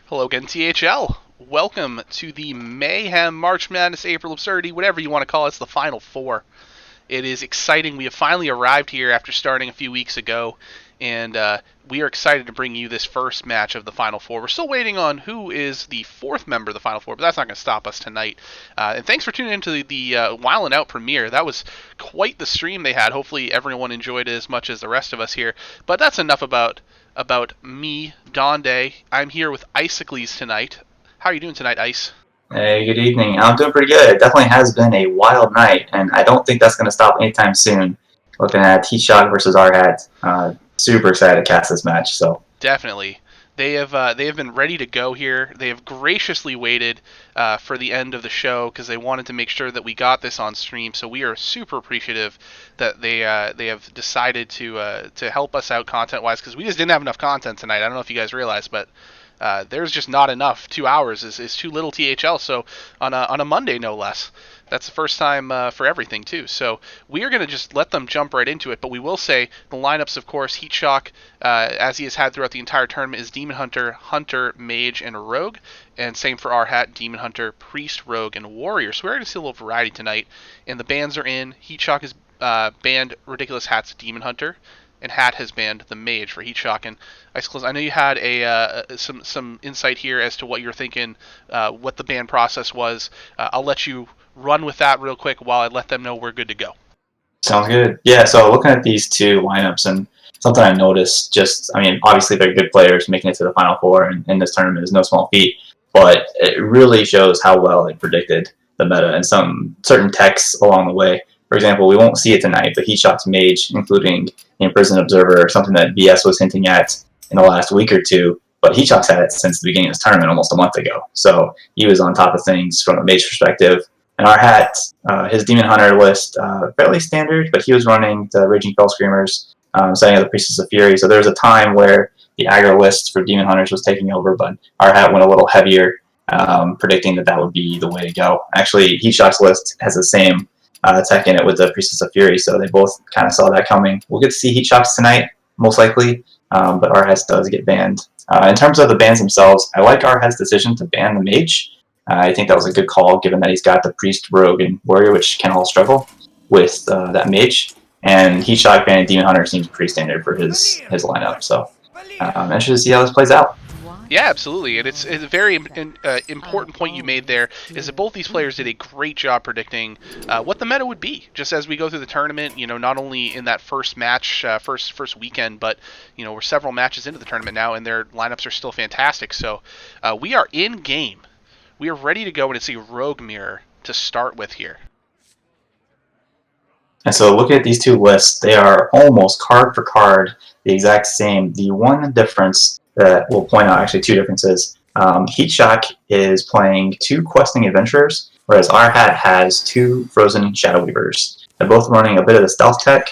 Hello again, THL. Welcome to the Mayhem, March Madness, April Absurdity, whatever you want to call it. It's the Final Four. It is exciting. We have finally arrived here after starting a few weeks ago, and we are excited to bring you this first match of the Final Four. We're still waiting on who is the fourth member of the Final Four, but that's not going to stop us tonight. And thanks for tuning into the Wild 'N Out premiere. That was quite the stream they had. Hopefully everyone enjoyed it as much as the rest of us here. But that's enough about me, Donde. I'm here with Icicles tonight. How are you doing tonight, Ice? Hey, good evening. I'm doing pretty good. It definitely has been a wild night, and I don't think that's going to stop anytime soon. Looking at HeatShock versus RidiculousHat, super excited to cast this match. So Definitely. They have been ready to go here. They have graciously waited for the end of the show because they wanted to make sure that we got this on stream. So we are super appreciative that they have decided to help us out content wise because we just didn't have enough content tonight. I don't know if you guys realize, but there's just not enough. 2 hours is too little THL. So on a Monday, no less. That's the first time for everything, too. So we are going to just let them jump right into it. But we will say the lineups, of course, HeatShock, as he has had throughout the entire tournament, is Demon Hunter, Hunter, Mage, and Rogue. And same for our hat, Demon Hunter, Priest, Rogue, and Warrior. So we're going to see a little variety tonight. And the bans are in. HeatShock has banned RidiculousHat's Demon Hunter, and Hat has banned the Mage for HeatShock. And Icicles, I know you had some insight here as to what you're thinking, what the ban process was. I'll let you run with that real quick while I let them know we're good to go. sounds good. Yeah. So looking at these two lineups, and something I noticed, obviously they're good players making it to the Final Four, and in this tournament is no small feat. But it really shows how well it predicted the meta and some certain texts along the way. For example, we won't see it tonight, but HeatShock's Mage, including the Imprisoned Observer, something that BS was hinting at in the last week or two. But HeatShock's had it since the beginning of this tournament, almost a month ago. So he was on top of things from a Mage perspective. And our hat, his Demon Hunter list, fairly standard, but he was running the Raging Fell Screamers, setting up the Priestess of Fury. So there was a time where the aggro list for Demon Hunters was taking over, but our hat went a little heavier, predicting that that would be the way to go. Actually, HeatShock's list has the same tech in it with the Priestess of Fury, so they both kind of saw that coming. We'll get to see HeatShock's tonight, most likely, but our hat does get banned. In terms of the bans themselves, I like our hat's decision to ban the Mage. I think that was a good call, given that he's got the Priest, Rogue, and Warrior, which can all struggle with that Mage. And HeatShock banning Demon Hunter seems pretty standard for his lineup. So I'm interested to see how this plays out. Yeah, absolutely, and it's a very important point you made there, is that both these players did a great job predicting what the meta would be, just as we go through the tournament, not only in that first match, first weekend, but, we're several matches into the tournament now, and their lineups are still fantastic, so we are in game. We are ready to go, and it's a Rogue mirror to start with here. And so looking at these two lists, they are almost card for card the exact same. The one difference that we'll point out, actually two differences, HeatShock is playing two Questing Adventurers, whereas our hat has two Frozen Shadow Weavers. They're both running a bit of the stealth tech,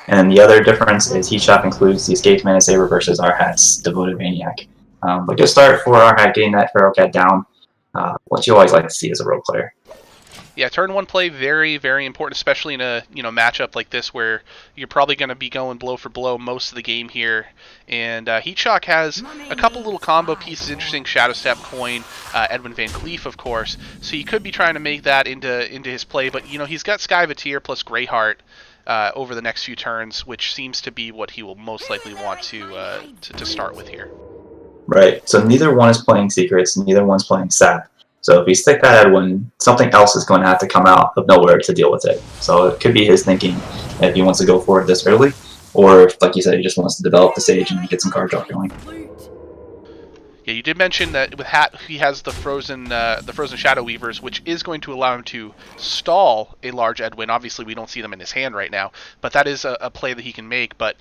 and the other difference is HeatShock includes the Escaped Mana Saber versus our hat's Devoted Maniac. But good start for our hat getting that Feral Cat down, what you always like to see as a rogue player. Yeah, turn one play, very, very important, especially in a matchup like this where you're probably going to be going blow for blow most of the game here. And HeatShock has a couple little combo pieces, interesting Shadow Step coin, Edwin Van Cleef, of course. So you could be trying to make that into his play, but he's got Skyvateer plus Greyheart over the next few turns, which seems to be what he will most likely want to start with here. Right. So neither one is playing Secrets, neither one's playing Sap. So if you stick that Edwin, something else is going to have to come out of nowhere to deal with it. So it could be his thinking if he wants to go for it this early, or if, like you said, he just wants to develop the Sage and get some card draw going. Yeah, you did mention that with Hat, he has the Frozen Shadow Weavers, which is going to allow him to stall a large Edwin. Obviously, we don't see them in his hand right now, but that is a play that he can make. But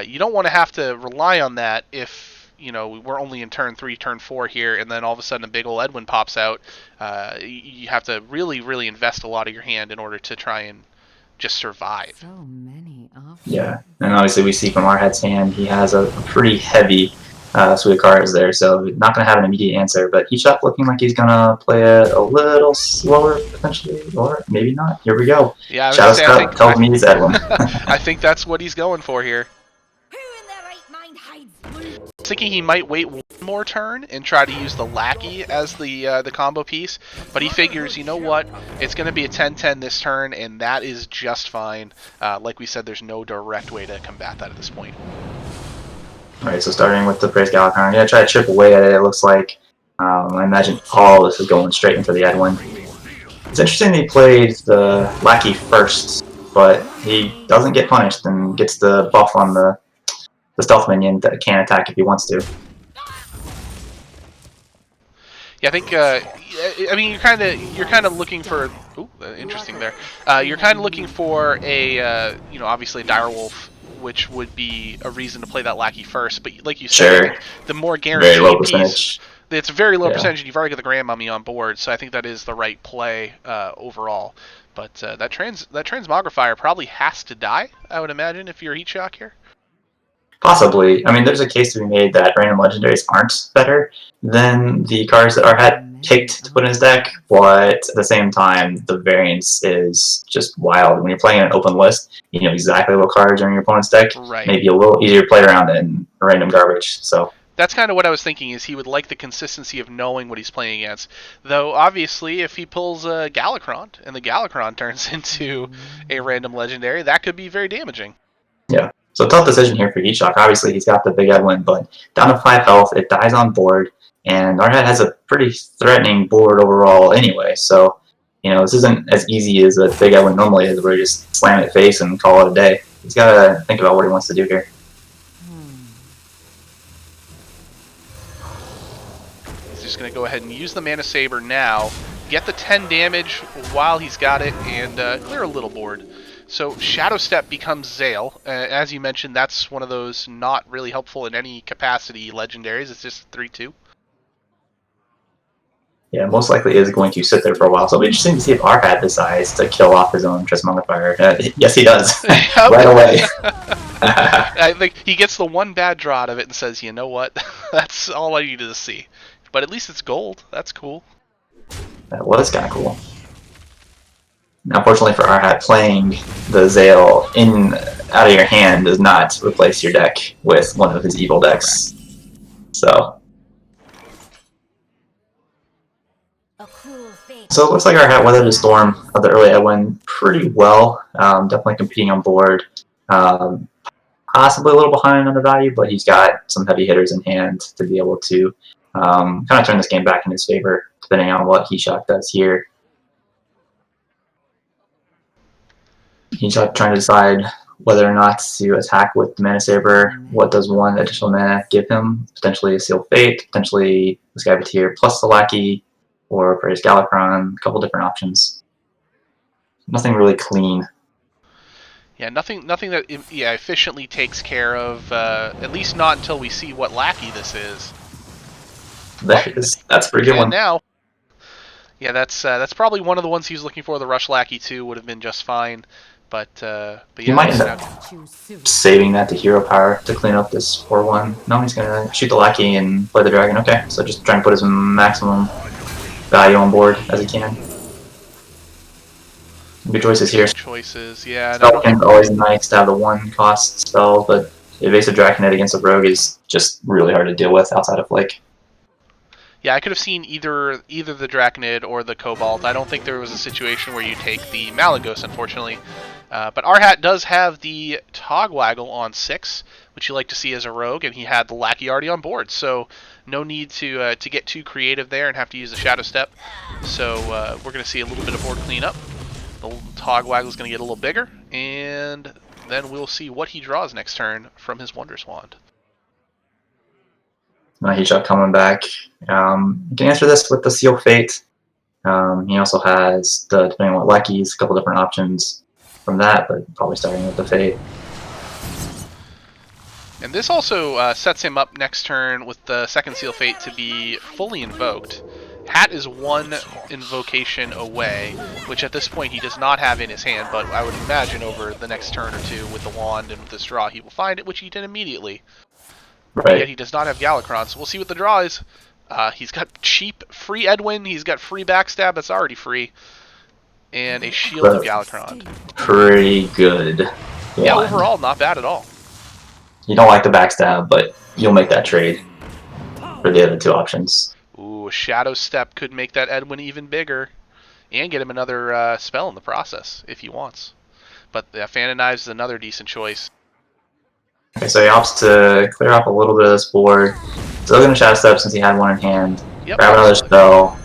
you don't want to have to rely on that if we're only in turn 3, turn 4 here, and then all of a sudden a big old Edwin pops out. You have to really, really invest a lot of your hand in order to try and just survive. So many options. Yeah, and obviously we see from our head's hand, he has a pretty heavy suite of cards there, so not going to have an immediate answer, but HeatShock looking like he's going to play it a little slower, potentially, or maybe not. Here we go. Yeah, Shadow Step tells me he's Edwin. I think that's what he's going for here. Who in their right mind hides loot? thinking he might wait one more turn and try to use the Lackey as the combo piece, but he figures, you know what, it's going to be a 10-10 this turn, and that is just fine. Like we said, there's no direct way to combat that at this point. Alright, so starting with the Praise Galacron, I'm going to try to chip away at it, it looks like. I imagine all this is going straight into the Edwin. It's interesting he played the Lackey first, but he doesn't get punished and gets the buff on the stealth minion that can attack if he wants to. Yeah, I think. I mean, you're kind of looking for. Ooh, interesting there. You're kind of looking for a, obviously a direwolf, which would be a reason to play that Lackey first. But like you said, Sure. I think the more guaranteed Very low piece. percentage. It's a very low percentage, and you've already got the Grandmummy on board, so I think that is the right play overall. But that transmogrifier probably has to die, I would imagine, if you're HeatShock here. Possibly. I mean, there's a case to be made that random legendaries aren't better than the cards that RidiculousHat picked to put in his deck, but at the same time, the variance is just wild. When you're playing an open list, you know exactly what cards are in your opponent's deck. Right. Maybe a little easier to play around than random garbage. So that's kind of what I was thinking, is he would like the consistency of knowing what he's playing against. Though, obviously, if he pulls a Galacron, and the Galacron turns into a random legendary, that could be very damaging. Yeah. So tough decision here for HeatShock. Obviously, he's got the big Edwin, but down to 5 health, it dies on board, and RidiculousHat has a pretty threatening board overall anyway, so, this isn't as easy as a big Edwin normally is, where you just slam it face and call it a day. He's got to think about what he wants to do here. He's just going to go ahead and use the Mana Saber now, get the 10 damage while he's got it, and clear a little board. So Shadow Step becomes Zale. As you mentioned, that's one of those not really helpful in any capacity legendaries. It's just 3/2. Yeah, most likely is going to sit there for a while. So it'll be interesting to see if RidicuLShat decides to kill off his own Transmogrifier. Yes, he does. Right away. I think he gets the one bad draw out of it and says, you know what? That's all I needed to see. But at least it's gold. That's cool. That was kind of cool. Unfortunately for RidicuLShat, playing the Zale out of your hand does not replace your deck with one of his evil decks. Correct. So it looks like RidicuLShat weathered the storm of the early Edwin pretty well. Definitely competing on board. Possibly a little behind on the value, but he's got some heavy hitters in hand to be able to kind of turn this game back in his favor, depending on what HeatShock does here. HeatShock trying to decide whether or not to attack with the Mana Saber. What does one additional mana give him? Potentially a Seal Fate, potentially the Skyveteer plus the Lackey, or Praise Galacron. A couple different options. Nothing really clean. Yeah, nothing that efficiently takes care of, at least not until we see what Lackey this is. That's a pretty good one. Now, yeah, that's probably one of the ones he was looking for. The Rush Lackey 2 would have been just fine. But yeah, he might end up saving that to hero power to clean up this 4-1. No, he's going to shoot the Lackey and play the Dragon. Okay, so just try and put his maximum value on board as he can. Good choices here. Choices, yeah. Spellkin's always nice to have the 1-cost spell, but evasive Draconet against a rogue is just really hard to deal with outside of Flake. Yeah, I could have seen either the Draconid or the Cobalt. I don't think there was a situation where you take the Malagos, unfortunately. But RidicuLShat does have the Togwaggle on 6, which you like to see as a rogue, and he had the Lackey already on board, so no need to get too creative there and have to use the Shadow Step. So we're going to see a little bit of board cleanup. The Togwaggle is going to get a little bigger, and then we'll see what he draws next turn from his Wondrous Wand. HeatShock coming back. You can answer this with the Seal Fate. He also has, depending on what Lucky's, a couple different options from that, but probably starting with the Fate. And this also sets him up next turn with the second Seal Fate to be fully invoked. Hat is one invocation away, which at this point he does not have in his hand, but I would imagine over the next turn or two with the wand and with this draw he will find it, which he did immediately. Right. Yet he does not have Galacron, so we'll see what the draw is. He's got cheap free Edwin, he's got free Backstab that's already free, and a Shield of Galacron. Pretty good. Yeah, overall not bad at all. You don't like the backstab, but you'll make that trade for the other two options. Ooh, a Shadow Step could make that Edwin even bigger, and get him another spell in the process if he wants. But Fan of Knives is another decent choice. Okay, so he opts to clear up a little bit of this board. Still going to Shadow Step since he had one in hand. Yep. Grab another spell.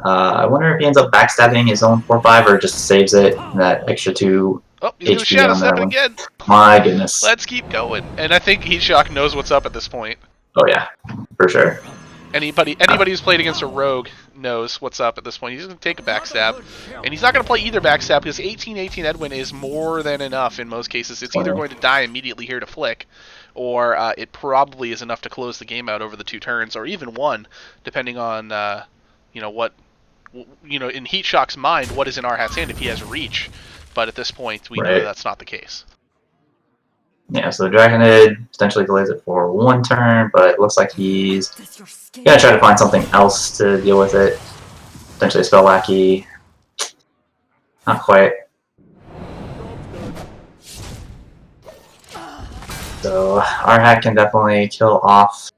I wonder if he ends up backstabbing his own 4/5 or just saves it. That extra 2 Oh, he's gonna HP Shadow on Step that it one. again. My goodness. Let's keep going. And I think HeatShock knows what's up at this point. Oh yeah, for sure. Anybody who's played against a rogue knows what's up at this point. He's going to take a backstab. And he's not going to play either backstab because 18-18 Edwin is more than enough in most cases. It's either going to die immediately here to flick, or it probably is enough to close the game out over the 2 turns, or even 1, depending on what in HeatShock's mind, what is in RHat's hand if he has reach. But at this point, we know that's not the case. Yeah, so the Dragon Head potentially delays it for 1 turn, but it looks like he's gonna try to find something else to deal with it. Potentially a Spell Lackey. Not quite. So RHat can definitely kill off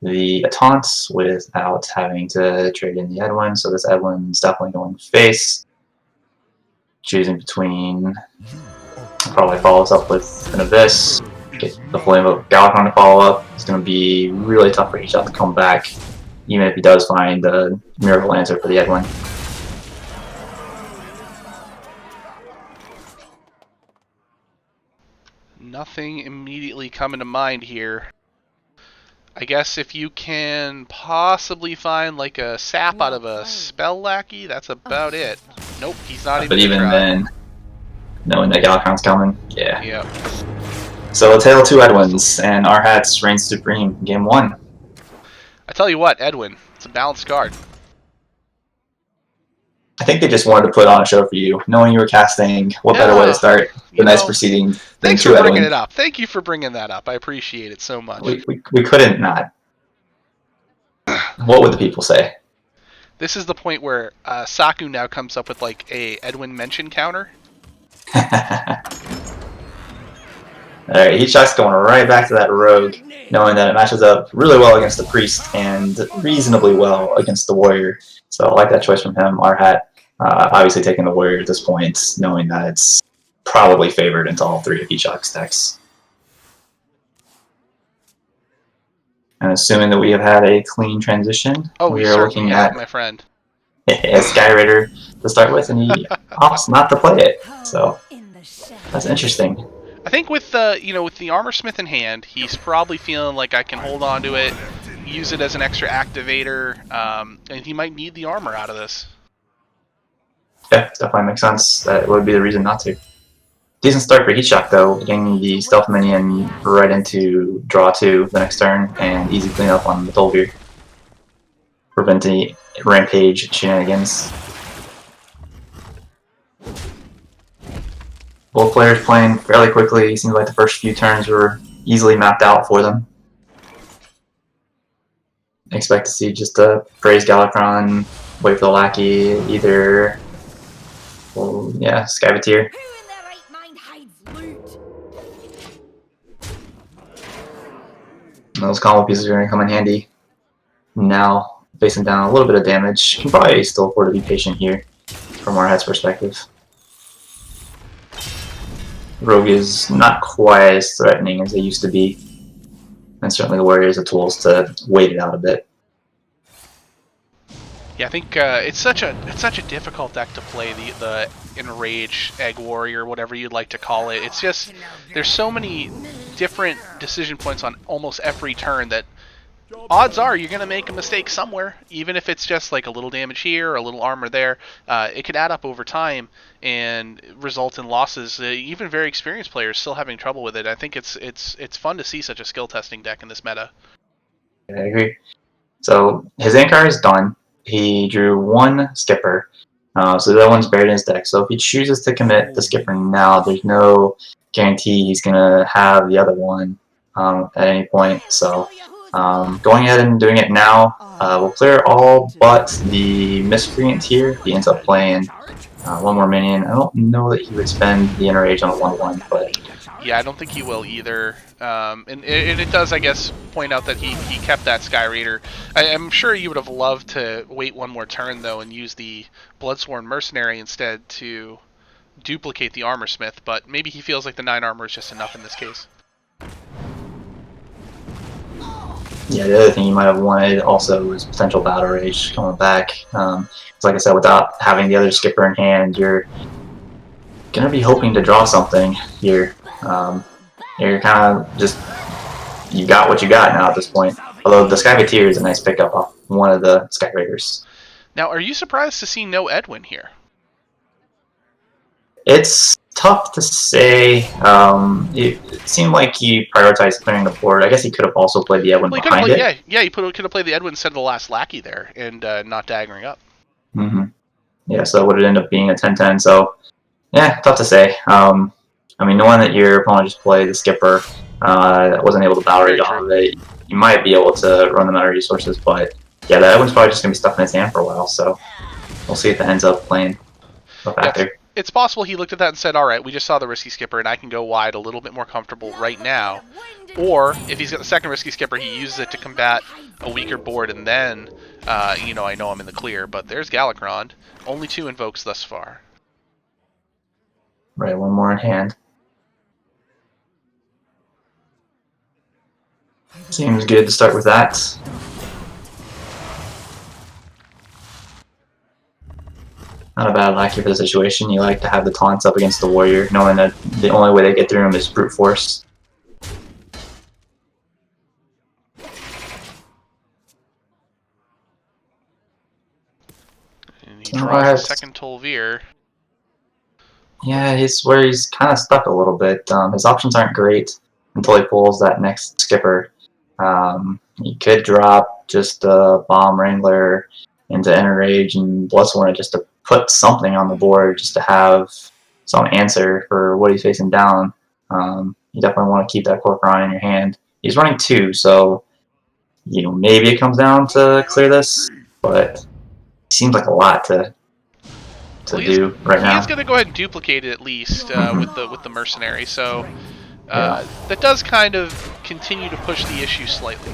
the taunts without having to trade in the Edwin, so this Edwin's definitely going face. Choosing between, probably follows up with an Abyss, get the Flame of Galakron to follow up. It's going to be really tough for HeatShock to come back, even if he does find a miracle answer for the Edwin. Nothing immediately coming to mind here. I guess if you can possibly find like a sap out of a Spell Lackey, that's about it. Nope, he's not even. But even then, knowing that Galakron's coming, yeah. Yep. So a tale of 2 Edwins, and RHat's reigns supreme. Game 1. I tell you what, Edwin, it's a balanced card. I think they just wanted to put on a show for you, knowing you were casting. What better way to start the night's proceeding than Thanks for bringing it up. Thank you for bringing that up. I appreciate it so much. We couldn't not. What would the people say? This is the point where Saku now comes up with like a Edwin mention counter. Alright, HeatShock's going right back to that Rogue, knowing that it matches up really well against the Priest and reasonably well against the Warrior. So I like that choice from him. RHat obviously taking the Warrior at this point, knowing that it's probably favored into all 3 of HeatShock's decks. And assuming that we have had a clean transition, we are looking at my friend. A Skyraider to start with, and he opts not to play it. So that's interesting. I think with with the Armor Smith in hand, he's probably feeling like I can hold on to it, use it as an extra activator, and he might need the armor out of this. Yeah, definitely makes sense. That would be the reason not to. Decent start for HeatShock though, getting the Stealth Minion right into draw 2 the next turn, and easy cleanup on the Dolbeer. Preventing Rampage shenanigans. Both players playing fairly quickly. Seems like the first few turns were easily mapped out for them. Expect to see just a Praise Galakron, wait for the Lackey, either, well, yeah, Skyvateer. And those combo pieces are going to come in handy. Now, facing down a little bit of damage, can probably still afford to be patient here, from RHat's perspective. Rogue is not quite as threatening as they used to be, and certainly the Warriors have tools to wait it out a bit. Yeah, I think it's such a difficult deck to play, the Enrage Egg Warrior, whatever you'd like to call it. It's just there's so many different decision points on almost every turn that odds are you're going to make a mistake somewhere, even if it's just like a little damage here or a little armor there. It could add up over time and result in losses. Even very experienced players still having trouble with it. I think it's fun to see such a skill testing deck in this meta. I agree. So his Ankar is done. He drew 1 Skipper, so that one's buried in his deck. So if he chooses to commit the Skipper now, there's no guarantee he's going to have the other one at any point. So going ahead and doing it now, we'll clear all but the Miscreant here. He ends up playing 1 more minion. I don't know that he would spend the Enrage on a 1/1, but Yeah, I don't think he will either. And it does, I guess, point out that he kept that Sky Raider. I'm sure you would have loved to wait one more turn, though, and use the Bloodsworn Mercenary instead to duplicate the Armor Smith, but maybe he feels like the 9 armor is just enough in this case. Yeah, the other thing you might have wanted also was potential Battle Rage coming back. Like I said, without having the other skipper in hand, you're going to be hoping to draw something here. You're kind of just, you got what you got now at this point. Although the Skyvateer is a nice pickup off one of the Sky Raiders. Now, are you surprised to see no Edwin here? It's tough to say. It seemed like he prioritized clearing the board. I guess he could have also played the Edwin behind it. Yeah, he could have played the Edwin instead of the last Lackey there and not daggering up. Yeah, so would it end up being a 10-10? So, yeah, tough to say. I mean, knowing that your opponent just played the skipper, wasn't able to battle rage off of it, you might be able to run them out of resources, but yeah, that one's probably just going to be stuck in his hand for a while, so we'll see if that ends up playing a factor. It's possible he looked at that and said, all right, we just saw the risky skipper, and I can go wide a little bit more comfortable right now. Or, if he's got the second risky skipper, he uses it to combat a weaker board, and then, I know I'm in the clear, but there's Galakrond. Only 2 invokes thus far. Right, one more in hand. Seems good to start with that. Not a bad lackey for the situation. You like to have the taunts up against the warrior, knowing that the only way they get through him is brute force. And he draws the second Tol'vir. Yeah, he's where he's kind of stuck a little bit. His options aren't great until he pulls that next skipper. He could drop just a Bomb Wrangler into Enter Rage and Bloodsworn just to put something on the board, just to have some answer for what he's facing down. You definitely want to keep that Corcoran in your hand. He's running 2, so maybe it comes down to clear this, but it seems like a lot to do right now. He's going to go ahead and duplicate it at least with the mercenary, so that does kind of continue to push the issue slightly.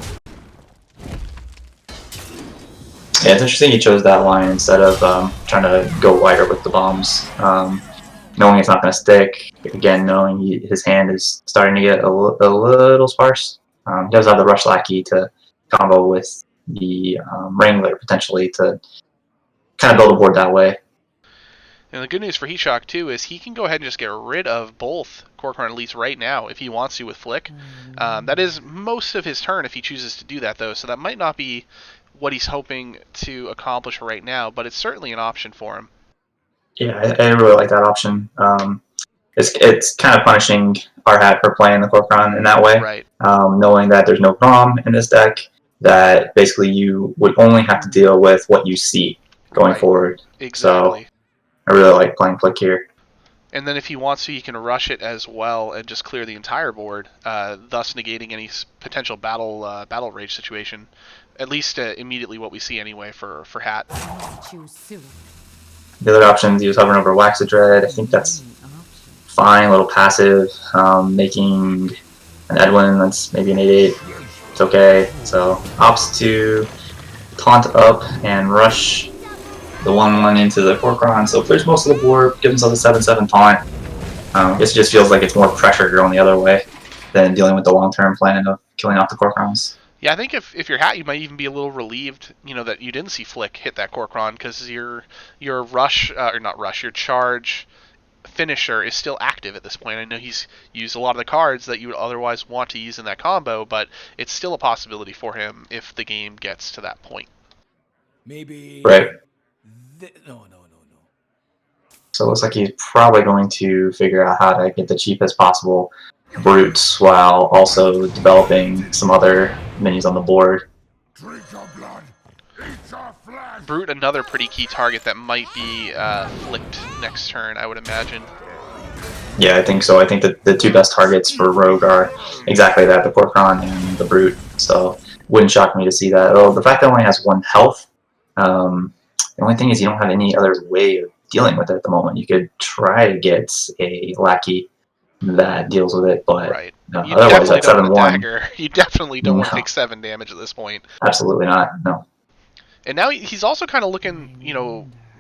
Yeah, it's interesting he chose that line instead of trying to go wider with the bombs. Knowing it's not going to stick, again, knowing his hand is starting to get a little sparse. He does have the Rush Lackey to combo with the Wrangler, potentially, to kind of build a board that way. And the good news for HeatShock, too, is he can go ahead and just get rid of both Corcoran Elites right now if he wants to with Flick. That is most of his turn if he chooses to do that, though, so that might not be what he's hoping to accomplish right now, but it's certainly an option for him. Yeah, I really like that option. It's kind of punishing our hat for playing the Corcoran in that way. Right. Knowing that there's no Grom in this deck, that basically you would only have to deal with what you see going forward. Exactly. So I really like playing Flick here. And then if he wants to, he can rush it as well and just clear the entire board, thus negating any potential battle rage situation. At least immediately what we see anyway for Hat. The other options, he was hovering over Waxadread. I think that's fine, a little passive. Making an Edwin, that's maybe an 8/8. It's okay. So opts to taunt up and rush the 1/1 into the Corcoran. So clears most of the board, gives himself a 7/7 taunt. I guess it just feels like it's more pressure going the other way than dealing with the long-term plan of killing off the Corcorans. Yeah, I think if you're Hat, you might even be a little relieved, that you didn't see Flick hit that Corcoran, because your rush, or not rush, your charge finisher is still active at this point. I know he's used a lot of the cards that you would otherwise want to use in that combo, but it's still a possibility for him if the game gets to that point. Maybe. Right. No. So it looks like he's probably going to figure out how to get the cheapest possible brutes while also developing some other minions on the board. Brute, another pretty key target that might be flipped next turn, I would imagine. Yeah, I think so. I think that the 2 best targets for Rogue are exactly that, the Corcoran and the Brute. So wouldn't shock me to see that. Oh, the fact that it only has 1 health, the only thing is you don't have any other way of dealing with it at the moment. You could try to get a Lackey that deals with it. But Right. You otherwise, definitely at don't want a 7-1, dagger. You definitely don't no, want to take 7 damage at this point. absolutely not. No. And now he's also kind of looking,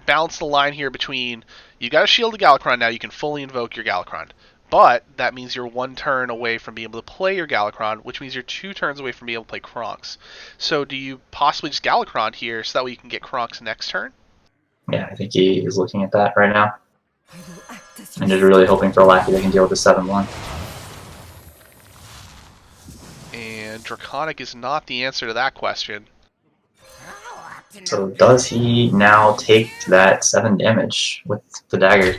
balance the line here between you got to shield the Galakron now. You can fully invoke your Galakron. But that means you're 1 turn away from being able to play your Galakron, which means you're 2 turns away from being able to play Kronks. So do you possibly just Galakron here so that way you can get Kronks next turn? Yeah, I think he is looking at that right now. And just really hoping for Lackey they can deal with the 7-1. And Draconic is not the answer to that question. So does he now take that 7 damage with the dagger?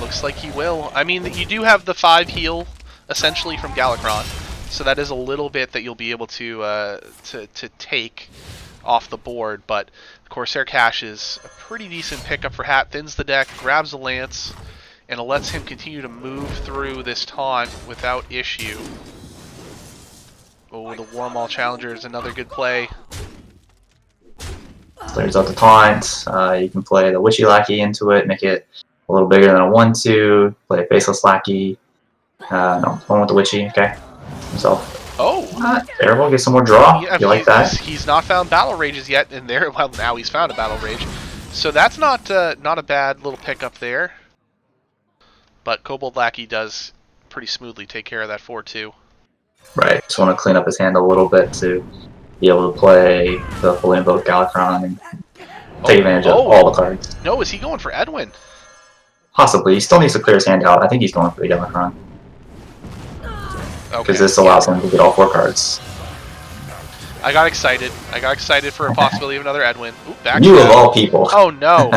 Looks like he will. I mean, you do have the 5 heal, essentially, from Galakron. So that is a little bit that you'll be able to take off the board. But Corsair Cash is a pretty decent pickup for Hat. Thins the deck, grabs a Lance, and it lets him continue to move through this taunt without issue. Oh, the Warmaul Challenger is another good play. Clears out the taunt. You can play the Witchy Lackey into it, make it a little bigger than a 1/2. Play a Faceless Lackey. No, one with the Witchy. Okay. Himself. Oh! Not terrible. Get some more draw. Yeah, You like that? He's not found Battle Rages yet, and there, well, now he's found a Battle Rage. So that's not a bad little pickup there. But Kobold Lackey does pretty smoothly take care of that 4-2. Right. Just want to clean up his hand a little bit to be able to play the fully invoked Galakron and take advantage of all the cards. No, is he going for Edwin? Possibly. He still needs to clear his hand out. I think he's going for the Galakron. Okay. Because this allows him to get all 4 cards. I got excited. For a possibility of another Edwin. Ooh, back You down. of all people. Oh no.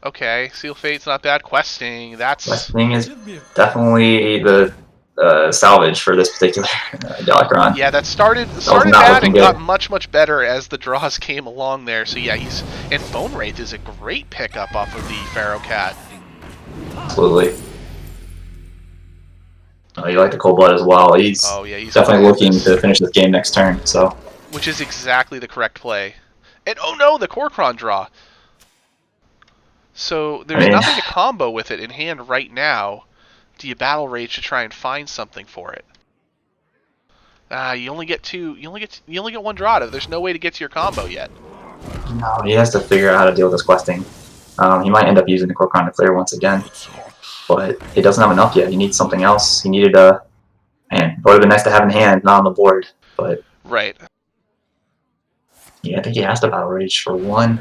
Okay, Seal Fate's not bad. Questing, that's... Questing is definitely the salvage for this particular Galakron. Yeah, that started bad and got much better as the draws came along there. So yeah, and Bone Wraith is a great pickup off of the Pharaoh Cat. Absolutely. You like the Cold Blood as well. He's definitely looking to finish this game next turn. So, which is exactly the correct play. And oh no, the Korkron draw. So there's nothing to combo with it in hand right now. Do you Battle Rage to try and find something for it? You only get 2. You only get 1 draw out of it. There's no way to get to your combo yet. No, he has to figure out how to deal with this questing. He might end up using the Korkron to clear once again, but he doesn't have enough yet. He needs something else. He needed a... Man, it would have been nice to have in hand, not on the board, but... Right. Yeah, I think he has to Battle Rage for 1.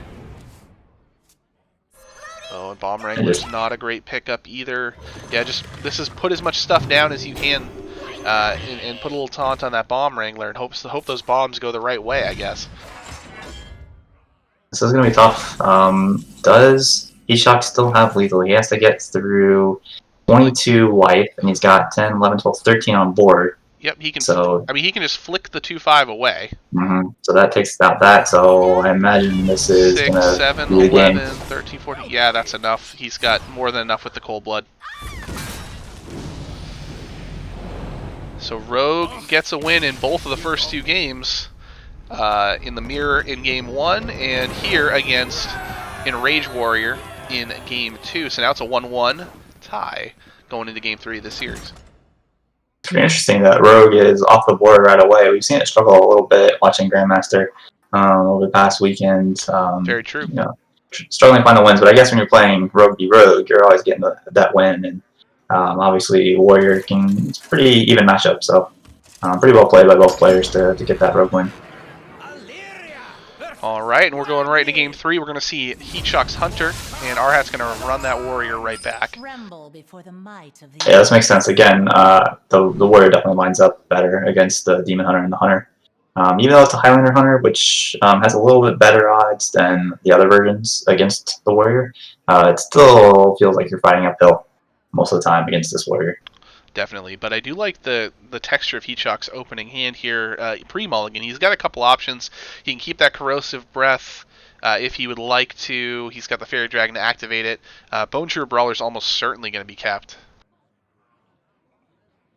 Oh, and Bomb Wrangler's not a great pickup either. Yeah, this is put as much stuff down as you can, and put a little taunt on that Bomb Wrangler, and hope those bombs go the right way, I guess. This is going to be tough. Does HeatShock still have lethal? He has to get through 22 life, and he's got 10, 11, 12, 13 on board. Yep, he can. So, I mean, he can just flick the 2/5 away. So that takes out that. So I imagine this is 6, gonna 7, be the 11, game. 13, 14. Yeah, that's enough. He's got more than enough with the Cold Blood. So Rogue gets a win in both of the first 2 games. In the mirror in game 1, and here against Enrage Warrior in game 2. So now it's a 1-1 tie going into game 3 of the series. It's pretty interesting that Rogue is off the board right away. We've seen it struggle a little bit watching Grandmaster over the past weekend. Very true. Struggling to find the wins, but I guess when you're playing Rogue v Rogue, you're always getting that win. And obviously, Warrior it's a pretty even matchup, so pretty well played by both players to get that Rogue win. Alright, and we're going right into game 3. We're going to see HeatShock's Hunter, and R-Hat's going to run that Warrior right back. Yeah, this makes sense. Again, the Warrior definitely lines up better against the Demon Hunter and the Hunter. Even though it's a Highlander Hunter, which has a little bit better odds than the other versions against the Warrior, it still feels like you're fighting uphill most of the time against this Warrior. Definitely, but I do like the texture of HeatShock's opening hand here pre-mulligan. He's got a couple options. He can keep that Corrosive Breath if he would like to. He's got the Fairy Dragon to activate it. Bone Chewer Brawler's almost certainly going to be kept.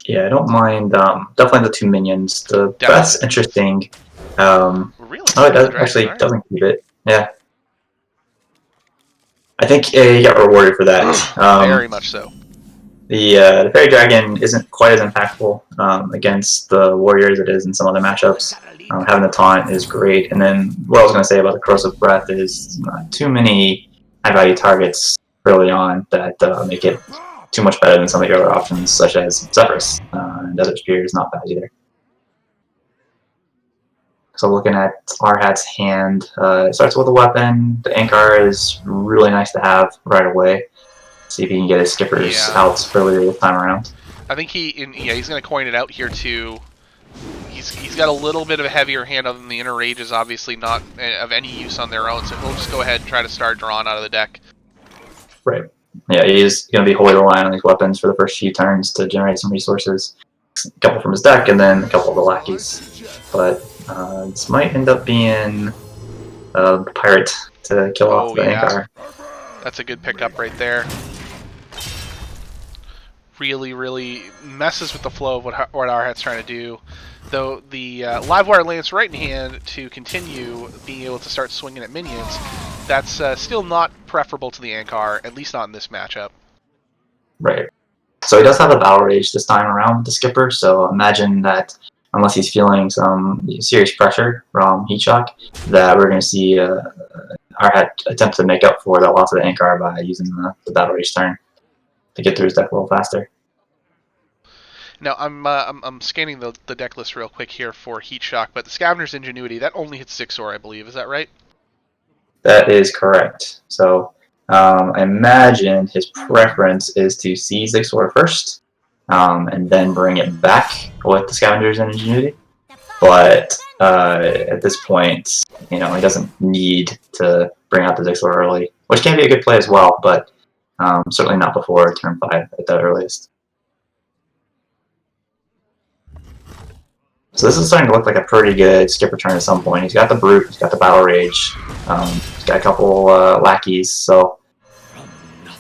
Yeah, I don't mind. Definitely the 2 minions. That's interesting. Really? Oh, it actually doesn't keep it. Yeah. I think he got rewarded for that. Very much so. the Fairy Dragon isn't quite as impactful against the Warrior as it is in some other matchups. Having the taunt is great. And then what I was going to say about the Corrosive Breath is not too many high-value targets early on that make it too much better than some of the other options, such as Zephyrus. And Desert Spear is not bad either. So looking at R-Hat's hand, it starts with a weapon. The Ankar is really nice to have right away. See if he can get his skippers out earlier this time around. I think he's going to coin it out here too. He's got a little bit of a heavier hand other than the Inner Rage is obviously not of any use on their own, so he'll just go ahead and try to start drawing out of the deck. Right. Yeah, he's going to be wholly relying on these weapons for the first few turns to generate some resources. A couple from his deck and then a couple of the lackeys. But this might end up being the Pirate to kill off the Ankar. That's a good pickup right there. Really messes with the flow of what R-Hat's trying to do. Though the Livewire Lance right in hand to continue being able to start swinging at minions, that's still not preferable to the Ankar, at least not in this matchup. Right. So he does have a Battle Rage this time around with the Skipper, so imagine that unless he's feeling some serious pressure from HeatShock, that we're going to see R-Hat attempt to make up for that loss of the Ankar by using the Battle Rage turn to get through his deck a little faster. Now, I'm scanning the deck list real quick here for HeatShock, but the Scavenger's Ingenuity, that only hits Zixor, I believe. Is that right? That is correct. So I imagine his preference is to see Zixor first, and then bring it back with the Scavenger's Ingenuity. But at this point, he doesn't need to bring out the Zixor early, which can be a good play as well, but certainly not before turn 5 at the earliest. So this is starting to look like a pretty good skipper turn at some point. He's got the Brute, he's got the Battle Rage, he's got a couple lackeys, so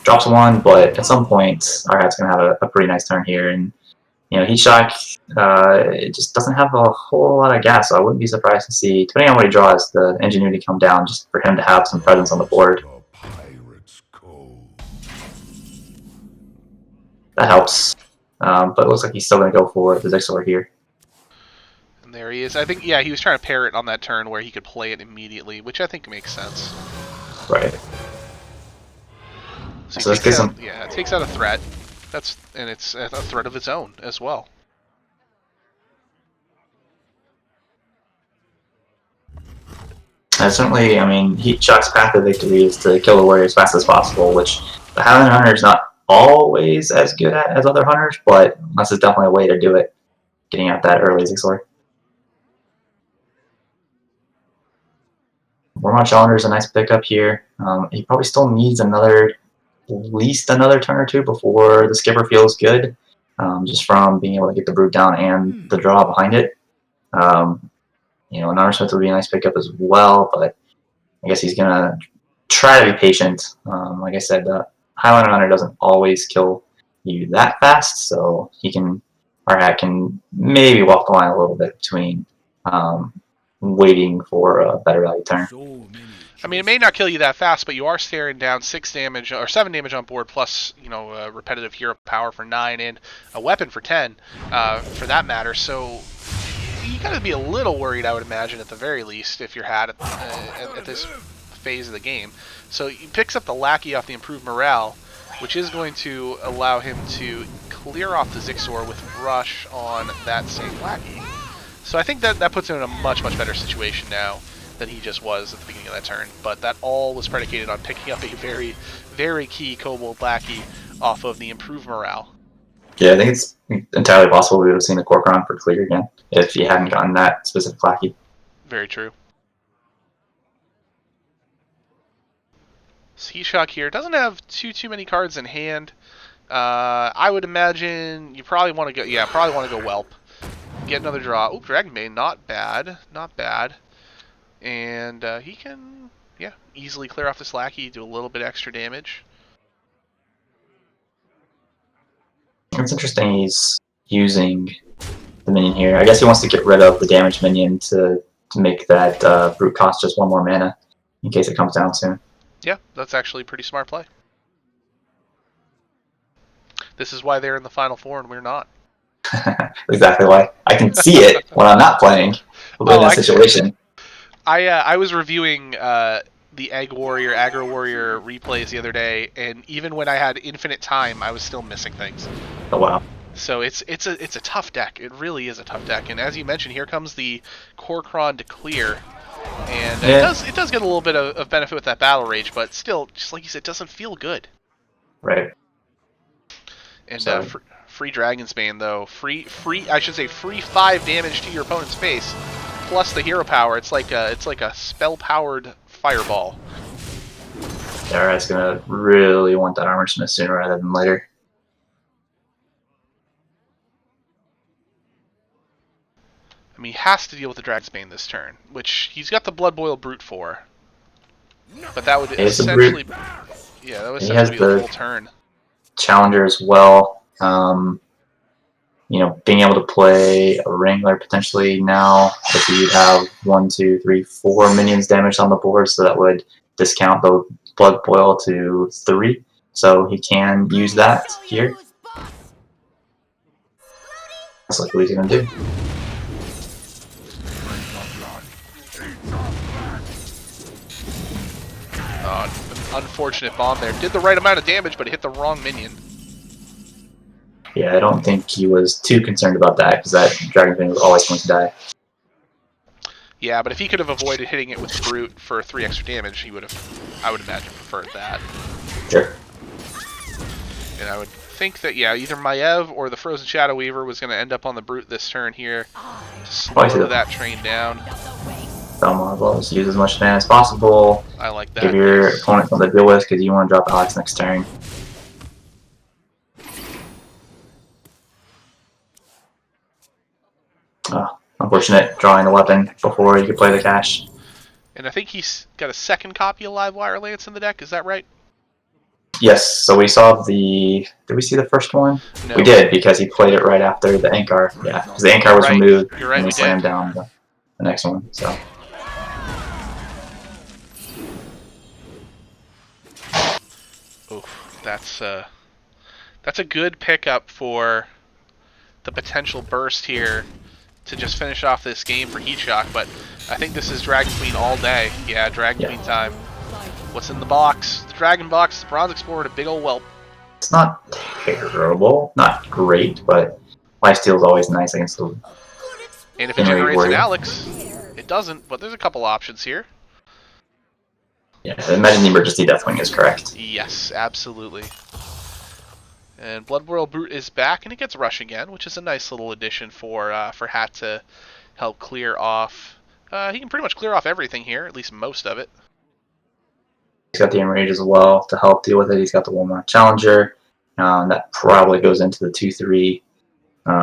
drops one, but at some point R-Hat's going to have a pretty nice turn here. And HeatShock it just doesn't have a whole lot of gas, so I wouldn't be surprised to see, depending on what he draws, the Ingenuity come down just for him to have some presence on the board. That helps, but it looks like he's still going to go for the Zixor here. And there he is. I think, he was trying to pair it on that turn where he could play it immediately, which I think makes sense. Right. So this gives him... Yeah, it takes out a threat. And it's a threat of its own as well. Certainly, HeatShock's path to victory is to kill the warrior as fast as possible, which the Highland Hunter is not always as good at as other hunters, but this is definitely a way to do it, getting out that early Zixor. Warmont Challenger is a nice pickup here. He probably still needs at least another turn or two before the Skipper feels good, just from being able to get the Brute down and the draw behind it. An Smith would be a nice pickup as well, but I guess he's going to try to be patient. Like I said, the Highlander Hunter doesn't always kill you that fast, so R-Hat can maybe walk the line a little bit between waiting for a better value turn. It may not kill you that fast, but you are staring down 6 damage or 7 damage on board, plus repetitive hero power for 9 and a weapon for 10, for that matter. So you got to be a little worried, I would imagine, at the very least, if you're at this phase of the game. So he picks up the lackey off the improved morale, which is going to allow him to clear off the Zixor with Rush on that same lackey. So I think that puts him in a much better situation now than he just was at the beginning of that turn. But that all was predicated on picking up a very key Kobold lackey off of the improved morale. Yeah, I think it's entirely possible we would have seen the Corcoran for clear again if he hadn't gotten that specific lackey. Very true. HeatShock here doesn't have too many cards in hand. I would imagine you probably want to go. Yeah, probably want to go Whelp. Get another draw. Oh, Dragonbane, not bad. And he can, easily clear off this lackey, do a little bit extra damage. It's interesting he's using the minion here. I guess he wants to get rid of the damage minion to make that Brute cost just 1 more mana in case it comes down soon. Yeah, that's actually a pretty smart play. This is why they're in the Final Four and we're not. Exactly why. I can see it when I'm not playing in that situation. I was reviewing the Aggro Warrior replays the other day, and even when I had infinite time, I was still missing things. Oh wow. So it's a tough deck. It really is a tough deck. And as you mentioned, here comes the Korkron to clear, and it does get a little bit of benefit with that Battle Rage, but still, just like you said, it doesn't feel good. Right. And free Dragon's Bane though, free 5 damage to your opponent's face, plus the hero power. It's like a spell powered fireball. Alright, gonna really want that Armor Smith sooner rather than later. I mean, he has to deal with the Dragon's Bane this turn, which he's got the Blood Boil Brute for. But that would essentially, yeah, that would essentially be the full turn. Challenger as well. You know, being able to play a Wrangler potentially now, if you have 1, 2, 3, 4 minions damaged on the board, so that would discount the Blood Boil to 3. So he can use that here. That's like what he's gonna do. Unfortunate bomb there. Did the right amount of damage, but it hit the wrong minion. Yeah, I don't think he was too concerned about that, because that Dragon Bane was always going to die. Yeah, but if he could have avoided hitting it with Brute for 3 extra damage, he would have, I would imagine, preferred that. Sure. And I would think that, yeah, either Maiev or the Frozen Shadow Weaver was going to end up on the Brute this turn here to slow that train down. So might as well just use as much mana as possible. I like that. Give your opponent something to deal with, because you want to drop Alex next turn. Oh, unfortunate, drawing the weapon before you could play the cash. And I think he's got a second copy of Live Wire Lance in the deck, is that right? Yes, so we saw the... Did we see the first one? No. We did, because he played it right after the Ankar. Yeah, because the Ankar was removed, and we slammed down the next one, so... Oof, that's a good pickup for the potential burst here to just finish off this game for HeatShock, but I think this is Dragon Queen all day. Yeah, Dragon Queen time. What's in the box? The Dragon Box, the Bronze Explorer, and a big old whelp. It's not terrible, not great, but lifesteal is always nice against the... And if it generates an Alex, it doesn't, but there's a couple options here. Yeah, I imagine the Emergency Deathwing is correct. Yes, absolutely. And Blood Boil Brute is back, and it gets Rush again, which is a nice little addition for Hat to help clear off. He can pretty much clear off everything here, at least most of it. He's got the Enrage as well to help deal with it. He's got the 1-1 Challenger. That probably goes into the 2-3.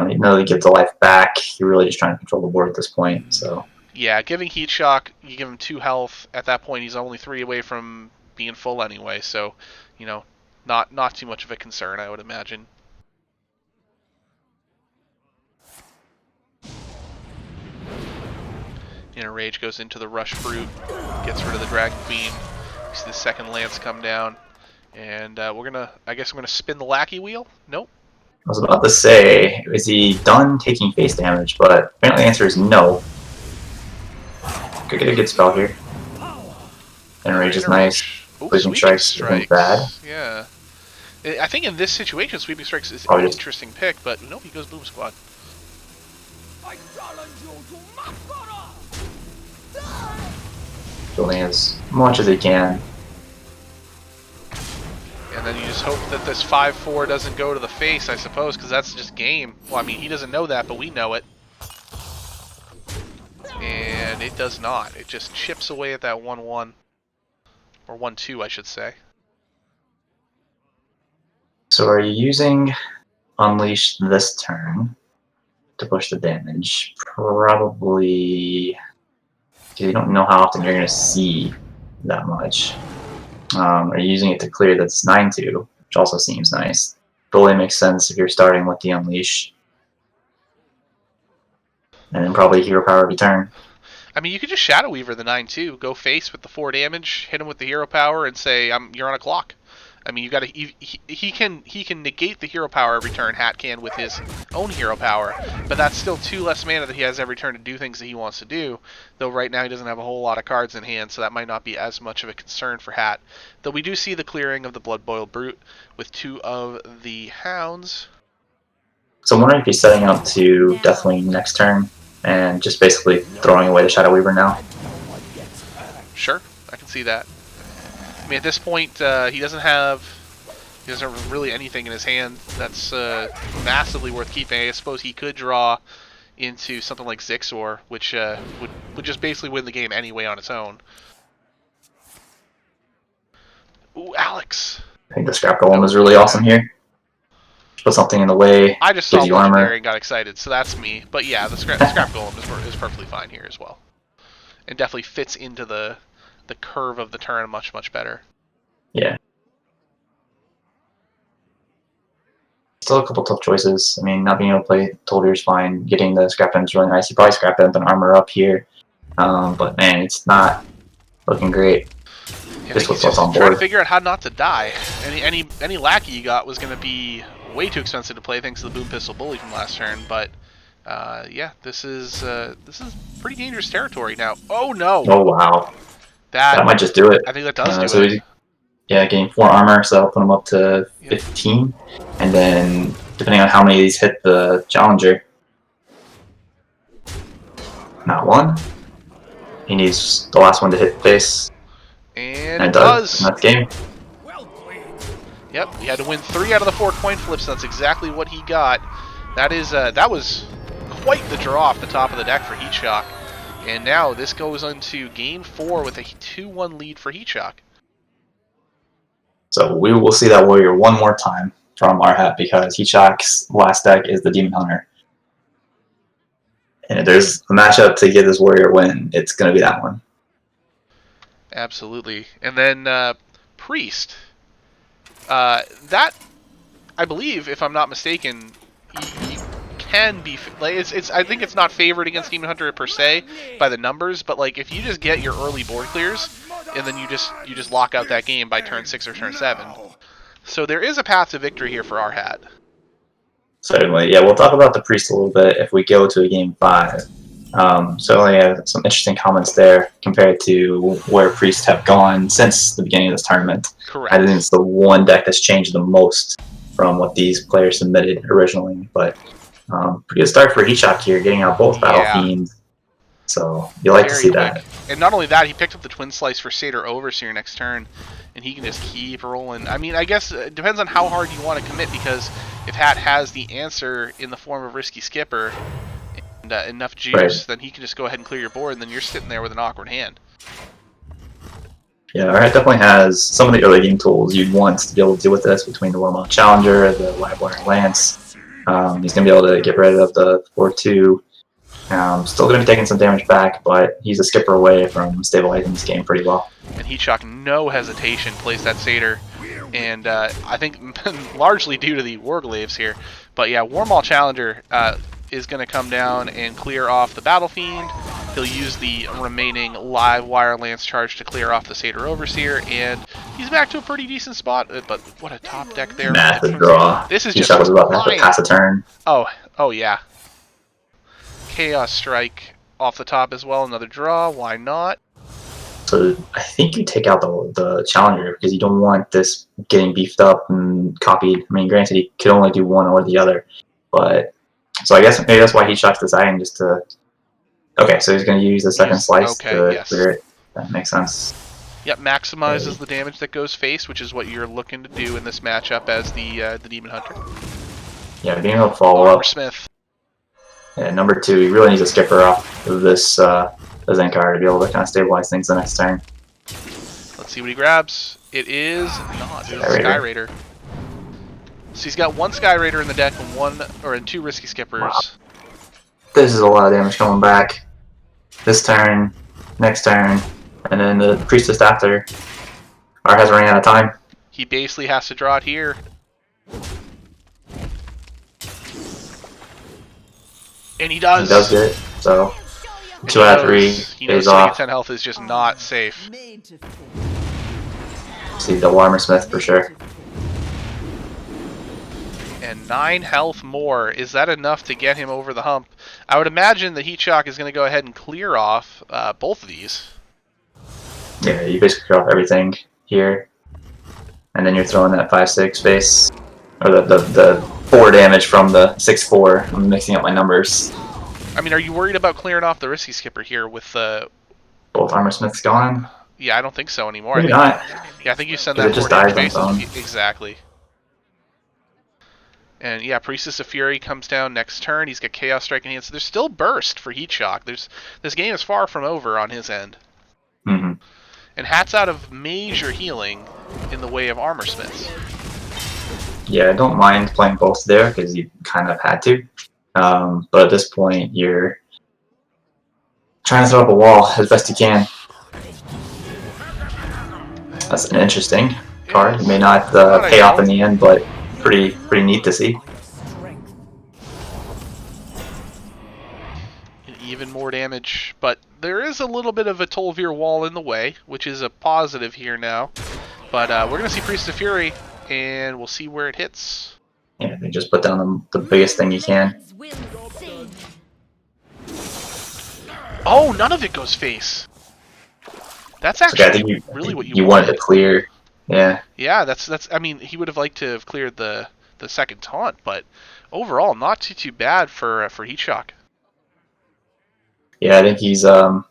Even though he gets the life back, you're really just trying to control the board at this point. So. Yeah, giving HeatShock, you give him 2 health. At that point, he's only 3 away from being full anyway. So, you know, not too much of a concern, I would imagine. Inner Rage goes into the Rush Brute, gets rid of the Dragon Queen. You see the second Lance come down, and I guess we're gonna spin the Lackey Wheel. Nope. I was about to say, is he done taking face damage? But apparently the answer is no. Could get a good spell here. Enrage is nice. Sweeping Strikes isn't bad. Yeah. I think in this situation, Sweeping Strikes is an interesting pick, but nope, he goes Boom Squad. Building as much as he can. And then you just hope that this 5-4 doesn't go to the face, I suppose, because that's just game. Well, I mean, he doesn't know that, but we know it. And it does not. It just chips away at that 1-1. Or 1-2, I should say. So are you using Unleash this turn to push the damage? Probably... because you don't know how often you're going to see that much. Are you using it to clear that's 9-2, which also seems nice. Totally makes sense if you're starting with the Unleash. And then probably Hero Power every turn. I mean, you could just Shadow Weaver the 9-2, go face with the 4 damage, hit him with the Hero Power, and say, you're on a clock. I mean, you got to he can negate the hero power every turn. Hat can with his own hero power, but that's still 2 less mana that he has every turn to do things that he wants to do. Though right now he doesn't have a whole lot of cards in hand, so that might not be as much of a concern for Hat. Though we do see the clearing of the Blood-Boiled Brute with 2 of the Hounds. So I'm wondering if he's setting up to Deathwing next turn and just basically throwing away the Shadow Weaver now. Sure, I can see that. I mean, at this point, he doesn't have really anything in his hand that's massively worth keeping. I suppose he could draw into something like Zixor, which would just basically win the game anyway on its own. Ooh, Alex! I think the Scrap Golem is really awesome here. Put something in the way, I just saw gives you Legendary armor. and got excited, so that's me. But yeah, the Scrap Golem is perfectly fine here as well. And definitely fits into the curve of the turn much, much better. Yeah. Still a couple tough choices. I mean, not being able to play Toldir is fine. Getting the Scrap Imp is really nice. You probably Scrap Imp and armor up here. But man, it's not looking great. Yeah, Just with he's what's on trying to board. figure out how not to die. Any lackey you got was going to be way too expensive to play thanks to the Boom Pistol Bully from last turn. But yeah, this is pretty dangerous territory now. Oh no! Oh wow. That might just do it. I think that does do it. Yeah, getting 4 armor, so that'll put him up to 15. And then, depending on how many of these hit the Challenger, not one. He needs the last one to hit face. And it it does. And that's game. Yep, he had to win 3 out of the 4 coin flips. That's exactly what he got. That was quite the draw off the top of the deck for HeatShock. And now this goes into game 4 with a 2-1 lead for HeatShock. So we will see that warrior one more time from our hat because HeatShock's last deck is the Demon Hunter. And if there's a matchup to get this warrior win, it's going to be that one. Absolutely. And then Priest. That, I believe, if I'm not mistaken, he can be like I think it's not favored against Demon Hunter per se by the numbers, but like if you just get your early board clears and then you just lock out that game by turn 6 or turn 7. So there is a path to victory here for our hat. Certainly, yeah. We'll talk about the Priest a little bit if we go to a game 5. Certainly have some interesting comments there compared to where Priests have gone since the beginning of this tournament. Correct. I think it's the one deck that's changed the most from what these players submitted originally. But pretty good start for HeatShock here, getting out both Battle Fiends. So you like to see that. And not only that, he picked up the Twin Slice for Satyr Overseer next turn, and he can just keep rolling. I mean, I guess it depends on how hard you want to commit, because if Hat has the answer in the form of Risky Skipper and enough juice, then he can just go ahead and clear your board, and then you're sitting there with an awkward hand. Yeah, our hat definitely has some of the early game tools you'd want to be able to deal with this, between the Warmount Challenger, the Livewire Lance. He's going to be able to get rid of the 4-2. Still going to be taking some damage back, but he's a skipper away from stabilizing this game pretty well. And HeatShock, no hesitation, plays that Satyr. And I think largely due to the Warglaves here. But yeah, Warmaul Challenger is going to come down and clear off the Battle Fiend. He'll use the remaining Livewire Lance charge to clear off the Satyr Overseer, and he's back to a pretty decent spot. But what a top deck there! Massive draw. This is just was about to pass a turn. Oh yeah. Chaos Strike off the top as well. Another draw. Why not? So I think you take out the Challenger because you don't want this getting beefed up and copied. I mean, granted, he could only do one or the other, but so I guess maybe that's why HeatShock's deciding just to. Okay, so he's going to use the second slice to clear it. That makes sense. Yep, maximizes the damage that goes face, which is what you're looking to do in this matchup as the Demon Hunter. Yeah, being able to follow up. Smith. Yeah, number 2, he really needs a skipper off of this Zenkar to be able to kind of stabilize things the next turn. Let's see what he grabs. It is not. It is Sky Raider. So he's got 1 Sky Raider in the deck and 2 Risky Skippers. Wow. This is a lot of damage coming back. This turn, next turn, and then the Priestess after. Our has running out of time. He basically has to draw it here. And he does. He does get it. So 2 out of 3 he knows is off. 10 health is just not safe. See double armor smith for sure. And 9 health more. Is that enough to get him over the hump? I would imagine the HeatShock is going to go ahead and clear off both of these. Yeah, you basically clear off everything here. And then you're throwing that 5/6 base. Or the 4 damage from the 6/4. I'm mixing up my numbers. I mean, are you worried about clearing off the Risky Skipper here with the... Both armor smiths gone? Yeah, I don't think so anymore. Maybe I think not. Yeah, I think you send Because that it just 4 damage dies on base. its own. Exactly. And yeah, Priestess of Fury comes down next turn. He's got Chaos Strike in hand. So there's still Burst for HeatShock. This game is far from over on his end. Mm-hmm. And Hat's out of major healing in the way of Armor Smiths. Yeah, I don't mind playing both there because you kind of had to. But at this point, you're trying to throw up a wall as best you can. That's an interesting card. It may not pay off in the end, but pretty neat to see. Even more damage, but there is a little bit of a Tolvir wall in the way, which is a positive here now. But we're going to see Priest of Fury, and we'll see where it hits. Yeah, they just put down the biggest thing you can. Oh, none of it goes face. That's actually I think really what you wanted to clear. Yeah. Yeah, that's. I mean, he would have liked to have cleared the second taunt, but overall, not too bad for HeatShock. Yeah, I think he's I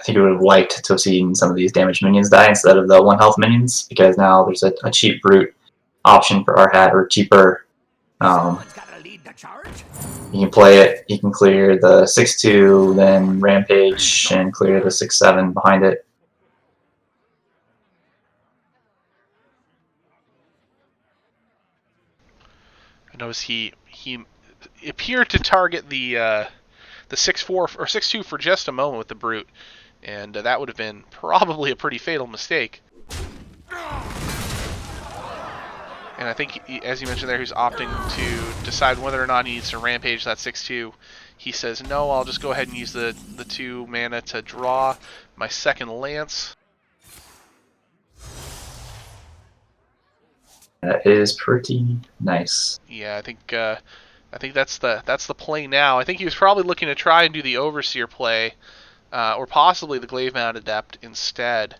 think he would have liked to have seen some of these damaged minions die instead of the 1 health minions, because now there's a cheap brute option for our hat, or cheaper. You can play it, you can clear the 6/2, then Rampage, and clear the 6/7 behind it. I notice he appeared to target the 6/4 or 6/2 for just a moment with the brute, and that would have been probably a pretty fatal mistake. And I think, as you mentioned there, he's opting to decide whether or not he needs to rampage that 6/2. He says, no, I'll just go ahead and use the 2 mana to draw my second lance. That is pretty nice. Yeah, I think that's the play now. I think he was probably looking to try and do the Overseer play, or possibly the Glaive-Mount Adept instead.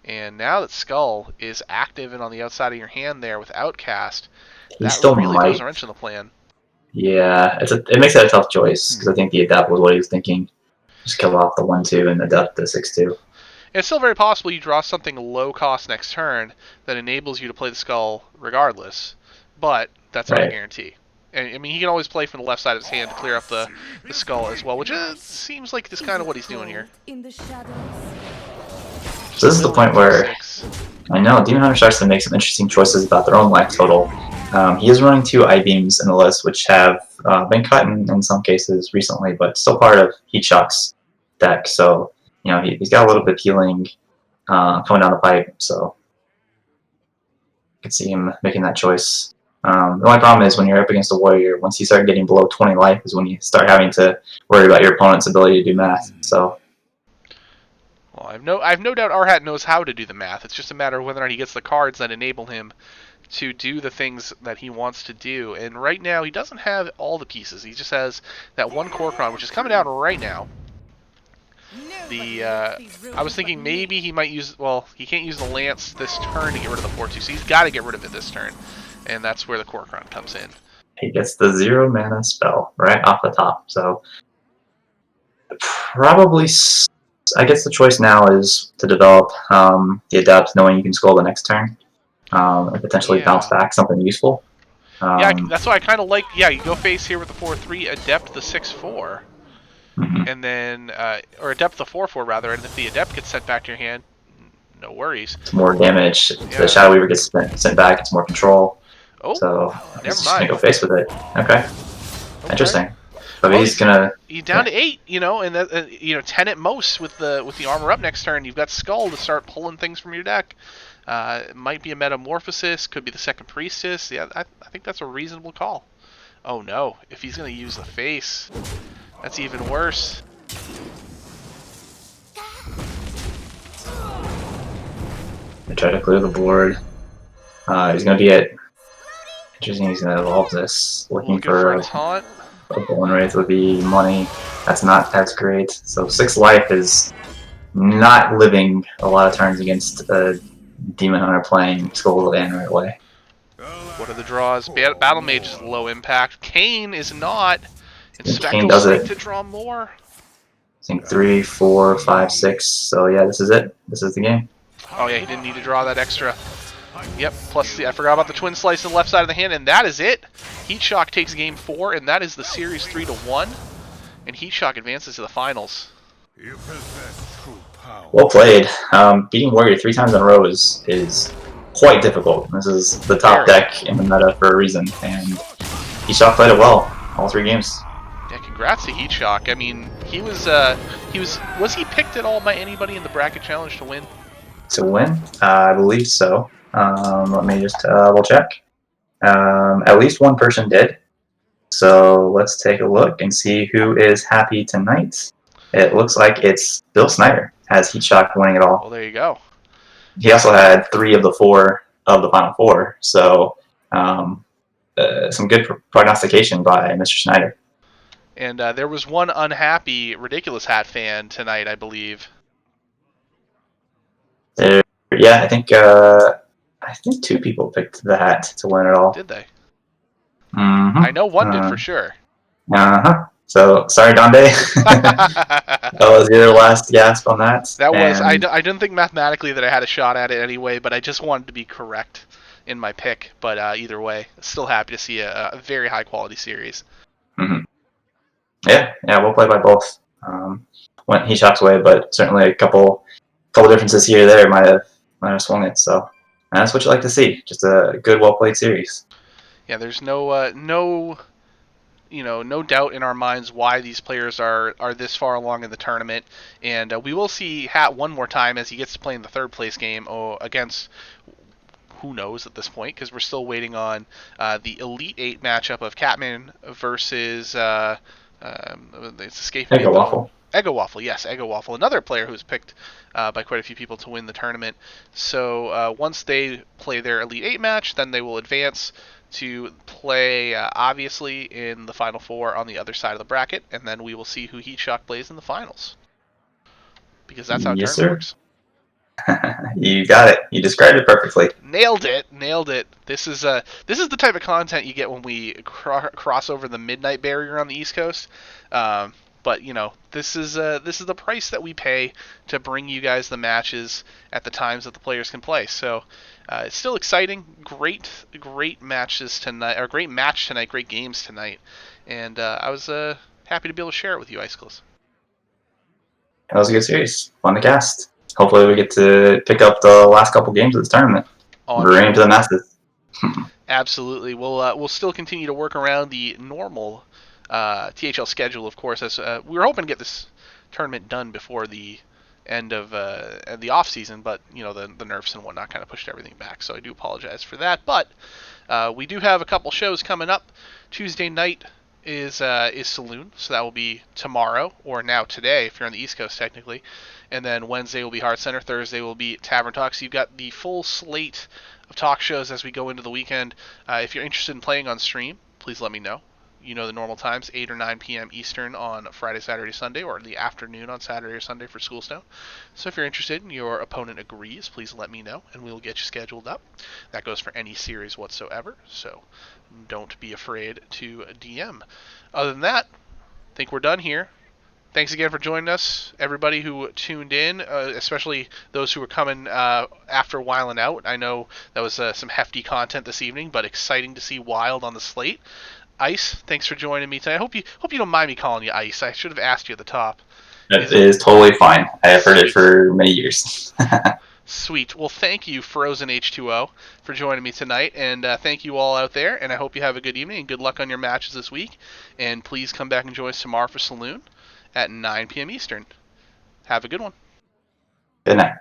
And now that Skull is active and on the outside of your hand there with Outcast, that really throws a wrench in the plan. Yeah, it makes it a tough choice, because I think the Adept was what he was thinking. Just kill off the 1/2 and Adept the 6/2. It's still very possible you draw something low cost next turn that enables you to play the Skull regardless, but that's not a guarantee. And I mean, he can always play from the left side of his hand to clear up the Skull as well, which seems like just kind of what he's doing here. So this is the point where I know Demon Hunter starts to make some interesting choices about their own life total. He is running 2 I-Beams in the list, which have been cut in some cases recently, but still part of HeatShock's deck. So, you know, he's got a little bit of healing coming down the pipe, so I could see him making that choice. The only problem is when you're up against a warrior, once you start getting below 20 life is when you start having to worry about your opponent's ability to do math. So, well, I've no doubt Arhat knows how to do the math. It's just a matter of whether or not he gets the cards that enable him to do the things that he wants to do. And right now, he doesn't have all the pieces. He just has that 1 Korkron, which is coming out right now. I was thinking maybe he might use, well, he can't use the Lance this turn to get rid of the 4/2, so he's got to get rid of it this turn. And that's where the Korkron comes in. He gets the 0 mana spell right off the top. So probably, I guess the choice now is to develop the Adept, knowing you can Skull the next turn, and potentially bounce back something useful. Yeah, that's why I kind of like, you go face here with the 4/3, Adept the 6/4. And then, or Adept the 4/4 rather, and if the Adept gets sent back to your hand, no worries. It's more damage. If the Shadow Weaver gets sent back, it's more control. Oh, so never just mind. Gonna go face with it. Okay. Interesting. So he's gonna. He's down to 8, you know, and 10 at most with the armor up next turn. You've got Skull to start pulling things from your deck. It might be a Metamorphosis, could be the second Priestess. Yeah, I think that's a reasonable call. Oh no, if he's gonna use the face, that's even worse. I try to clear the board. He's going to be at... Interesting, he's going to evolve this. Looking Looking for for a taunt. a bone wraith would be money. That's not as great. So 6 life is not living a lot of turns against a Demon Hunter playing Skull and right away. What are the draws? Battle Mage is low impact. Kane is not. And And Kane Spectral does Strike it. to draw more. I think 3, 4, 5, 6. So yeah, this is it. This is the game. Oh yeah, he didn't need to draw that extra. Yep, plus I forgot about the Twin Slice on the left side of the hand, and that is it. HeatShock takes game 4, and that is the series 3-1. And HeatShock advances to the finals. Well played. Beating Warrior 3 times in a row is quite difficult. This is the top deck in the meta for a reason, and HeatShock played it well all 3 games. Yeah, congrats to HeatShock. I mean, was he picked at all by anybody in the bracket challenge to win? To win? I believe so. Let me just double check. At least one person did. So let's take a look and see who is happy tonight. It looks like it's Bill Snyder has HeatShock winning it all. Well, there you go. He also had 3 of the 4 of the final 4. So some good prognostication by Mr. Snyder. And there was one unhappy RidiculousHat fan tonight, I believe. Yeah, I think 2 people picked the hat to win it all. Did they? Mm-hmm. I know one did for sure. So sorry, Donde. That was your last gasp on that. That was. I didn't think mathematically that I had a shot at it anyway, but I just wanted to be correct in my pick. But either way, still happy to see a very high quality series. Mm-hmm. Yeah, well played by both. Went HeatShock's way, but certainly a couple differences here or there might have swung it. So that's what you like to see. Just a good, well played series. Yeah, there's no doubt in our minds why these players are this far along in the tournament, and we will see Hat one more time as he gets to play in the 3rd place game against who knows at this point, because we're still waiting on the Elite 8 matchup of Catman versus it's escaping Eggo Waffle. Eggo Waffle, yes, Eggo Waffle, another player who's picked by quite a few people to win the tournament. So once they play their Elite 8 match, then they will advance to play, obviously, in the Final 4 on the other side of the bracket, and then we will see who HeatShock plays in the finals. Because that's how yes, tournament works. You got it. You described it perfectly. Nailed it. This is the type of content you get when we cross over the midnight barrier on the East Coast. But this is the price that we pay to bring you guys the matches at the times that the players can play. So it's still exciting. Great matches tonight, or great match tonight. Great games tonight, and I was happy to be able to share it with you, Icicles. That was a good series. Fun to cast. Hopefully we get to pick up the last couple games of this tournament. Bring to the masses. Absolutely. We'll still continue to work around the normal THL schedule, of course. As we were hoping to get this tournament done before the end of the off season, but the nerfs and whatnot kind of pushed everything back. So I do apologize for that. But we do have a couple shows coming up. Tuesday night is Saloon, so that will be tomorrow, or now today if you're on the East Coast technically. And then Wednesday will be Heart Center. Thursday will be Tavern Talk. So you've got the full slate of talk shows as we go into the weekend. If you're interested in playing on stream, please let me know. You know the normal times, 8 or 9 p.m. Eastern on Friday, Saturday, Sunday, or the afternoon on Saturday or Sunday for School Stone. So if you're interested and your opponent agrees, please let me know, and we'll get you scheduled up. That goes for any series whatsoever, so don't be afraid to DM. Other than that, I think we're done here. Thanks again for joining us, everybody who tuned in, especially those who were coming after Wildin' Out. I know that was some hefty content this evening, but exciting to see Wild on the slate. Ice, thanks for joining me tonight. I hope you don't mind me calling you Ice. I should have asked you at the top. It is totally fine. I have heard it for many years. Sweet. Well, thank you, Frozen H2O, for joining me tonight, and thank you all out there, and I hope you have a good evening, and good luck on your matches this week, and please come back and join us tomorrow for Saloon at 9 p.m. Eastern. Have a good one. Good night.